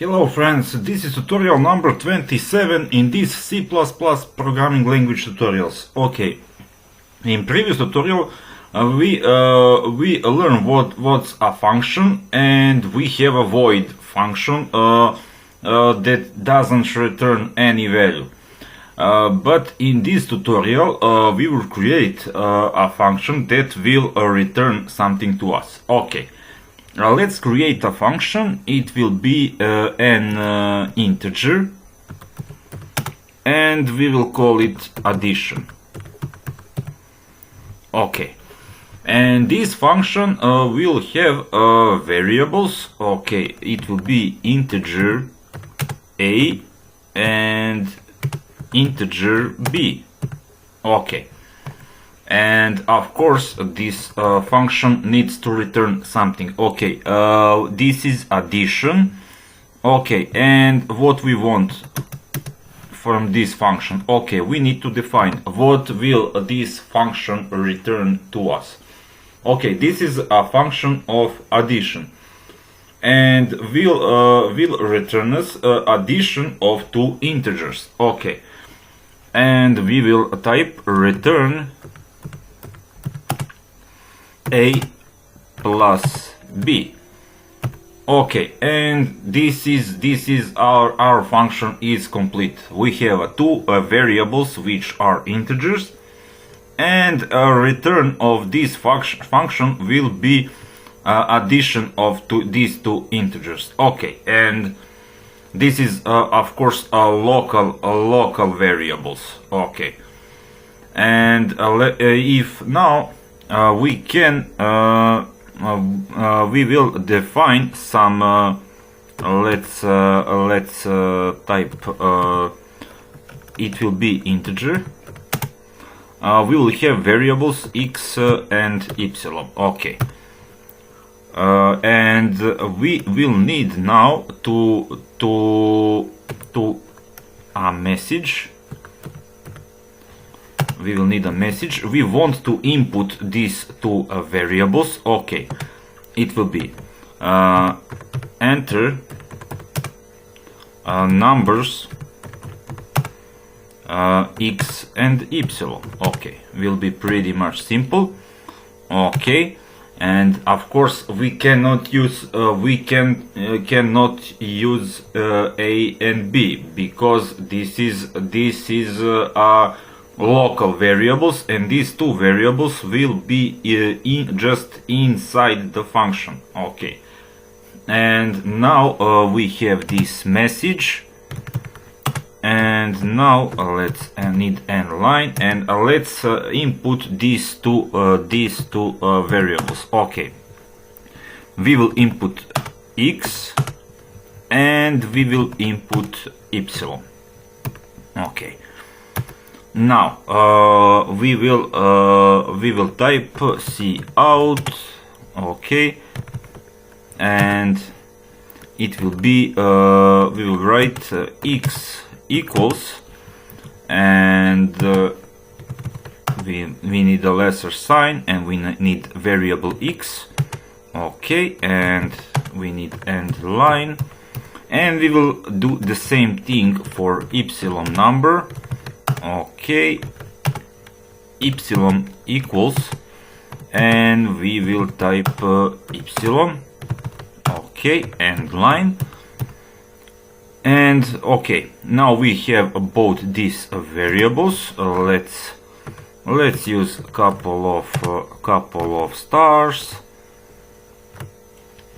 Hello friends, this is tutorial number 27 in this C++ programming language tutorials. Okay, in previous tutorial we learned what's a function, and we have a void function that doesn't return any value. But in this tutorial we will create a function that will return something to us. Okay. Let's create a function. It will be an integer, and we will call it addition. Okay, and this function will have variables. Okay, it will be integer a and integer b. Okay. And of course this function needs to return something. Okay, this is addition. Okay, and what we want from this function? Okay, we need to define what will this function return to us. Okay, this is a function of addition, and will return us addition of two integers. Okay, and we will type return a plus b. Okay, and this is our function is complete. We have two variables which are integers, and a return of this function will be addition of these two integers. Okay, and this is of course a local variables. Okay, and if now we will define some let's type it will be integer. We will have variables x and y. Okay, and we will need now to a message. We will need a message. We want to input these two variables. Okay, it will be enter numbers x and y. Okay, will be pretty much simple. Okay, and of course we cannot use use a and b, because this is local variables, and these two variables will be just inside the function. Okay, and now we have this message, and now let's need an line, and let's input these two variables. Okay, we will input x and we will input y. Okay, now we will type cout. Okay, and it will be we will write x equals, and we need a lesser sign, and we need variable x. Okay, and we need end line, and we will do the same thing for y number. Okay, y equals, and we will type y. Okay, end line, and okay, now we have both these variables. Let's use couple of stars.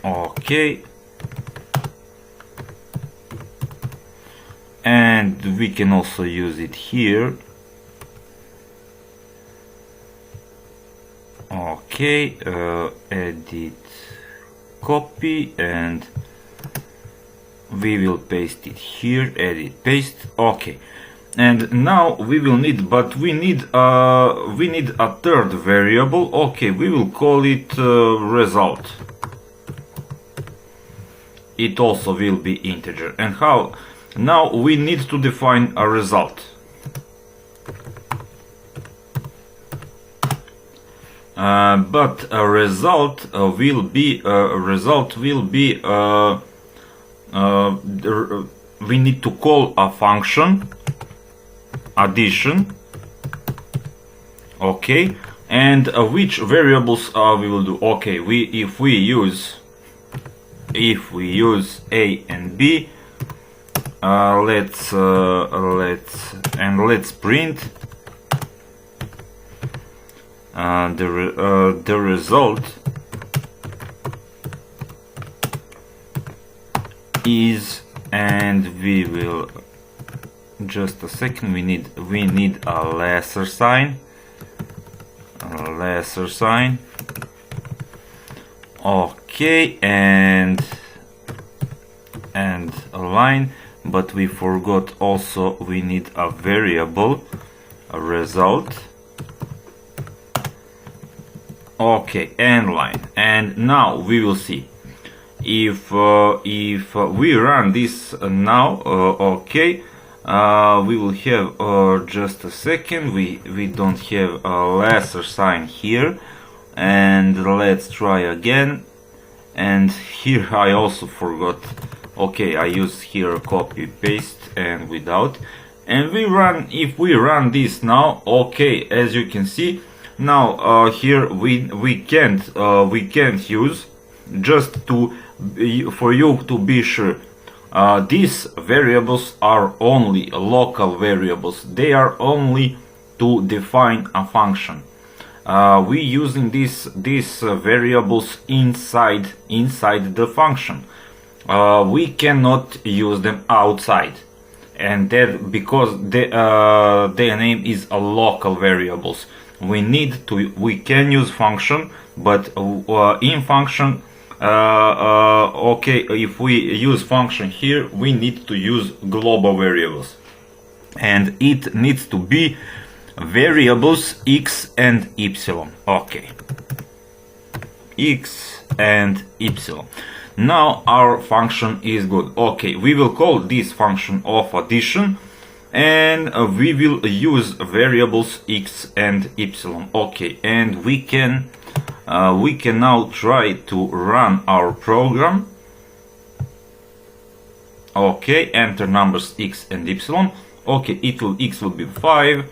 Okay, and we can also use it here. Okay, edit, copy, and we will paste it here. Edit, paste. Okay, and now we will need, but we need a third variable. Okay, we will call it result. It also will be integer. And how? Now we need to define a result. But a result will be we need to call a function addition. Okay, and which variables we will do? Okay, if we use a and b, let's print the result is, and we will, just a second, we need a lesser sign, okay, and a line, but we forgot also we need a variable, a result. Okay, and line. And now we will see if we run this now. Okay, we will have just a second, we don't have a lesser sign here, and let's try again. And here I also forgot. Okay, I use here copy paste and without, and we run. If we run this now, okay, as you can see now, here we can't use, just to for you to be sure, these variables are only local variables. They are only to define a function. We using these variables inside the function. We cannot use them outside, and that because their name is a local variables. We can use function, but in function, okay, if we use function here, we need to use global variables, and it needs to be variables x and y. Okay, x and y. Now our function is good. Okay, we will call this function of addition, and we will use variables x and y. Okay, and we can now try to run our program. Okay, enter numbers x and y. Okay, x will be 5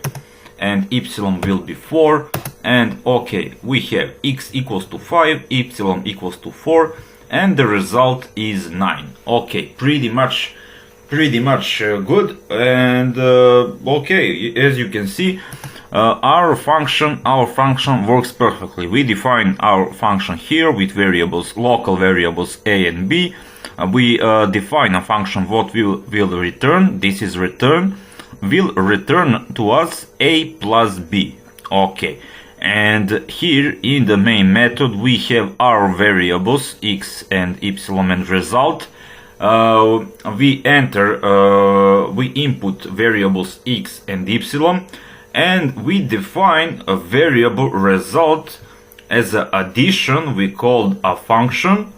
and y will be 4, and okay, we have x equals to 5, y equals to 4, and the result is 9. Okay, pretty much good. And okay, as you can see, our function works perfectly. We define our function here with variables, local variables a and b. We define a function what will return. This is return, will return to us a plus b. Okay, and here in the main method we have our variables x and y and result. We input variables x and y, and we define a variable result as an addition. We called a function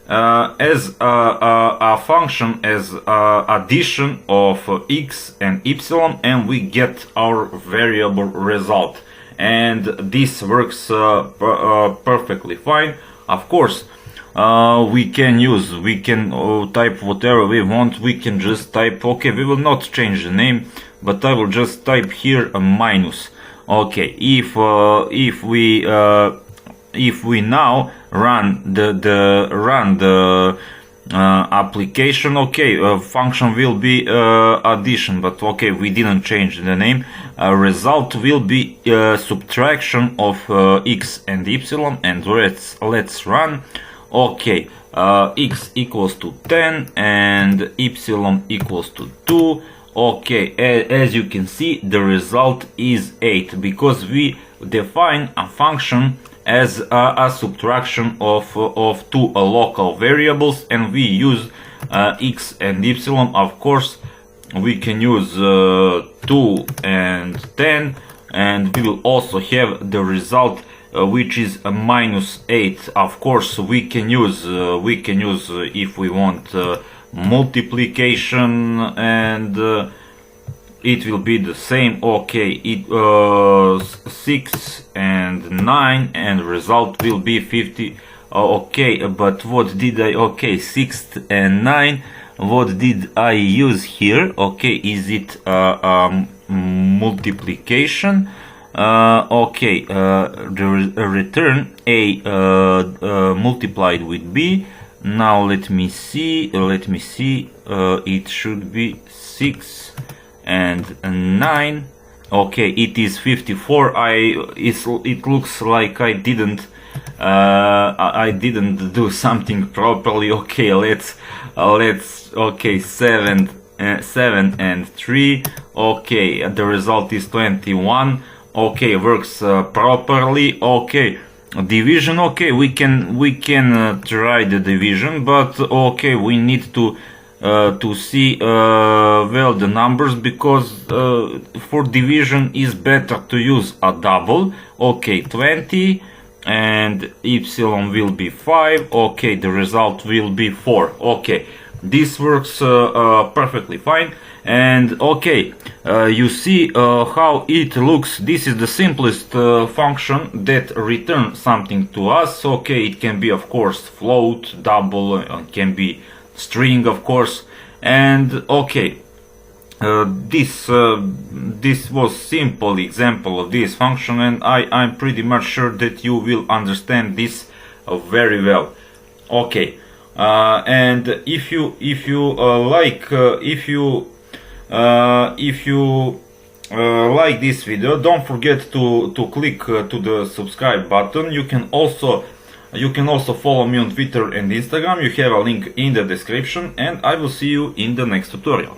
as a function as addition of x and y, and we get our variable result, and this works perfectly fine. Of course, we can type whatever we want. We can just type, okay, we will not change the name, but I will just type here a minus. Okay, if we now run the application, okay, function will be addition, but okay, we didn't change the name. Result will be subtraction of x and y, and let's run. Okay, x equals to 10 and y equals to 2. Okay, as you can see, the result is 8, because we define a function as a subtraction of two local variables, and we use x and y. Of course, we can use 2 and 10, and we will also have the result which is a minus 8. Of course, we can use if we want multiplication, and it will be the same. Okay, 6 and 9, and result will be 50. Okay, but what did I? Okay, 6 and 9. what did I use here? Okay, is it multiplication? Okay, the return A multiplied with B. Now let me see, it should be 6 and 9. Okay, it is 54. It looks like I didn't do something properly. Okay, let's okay, 7 and 3. Okay, the result is 21. Okay, works properly. Okay, division. Okay, we can try the division, but okay, we need to see well the numbers, because for division is better to use a double. Okay, 20 and epsilon will be 5. Okay, the result will be 4. Okay, this works perfectly fine. And okay, you see how it looks. This is the simplest function that returns something to us. Okay, it can be of course float, double, can be string of course. And okay, this was simple example of this function, and I'm pretty much sure that you will understand this very well. Okay, and if you like this video, don't forget to click to the subscribe button. You can also follow me on Twitter and Instagram. You have a link in the description, and I will see you in the next tutorial.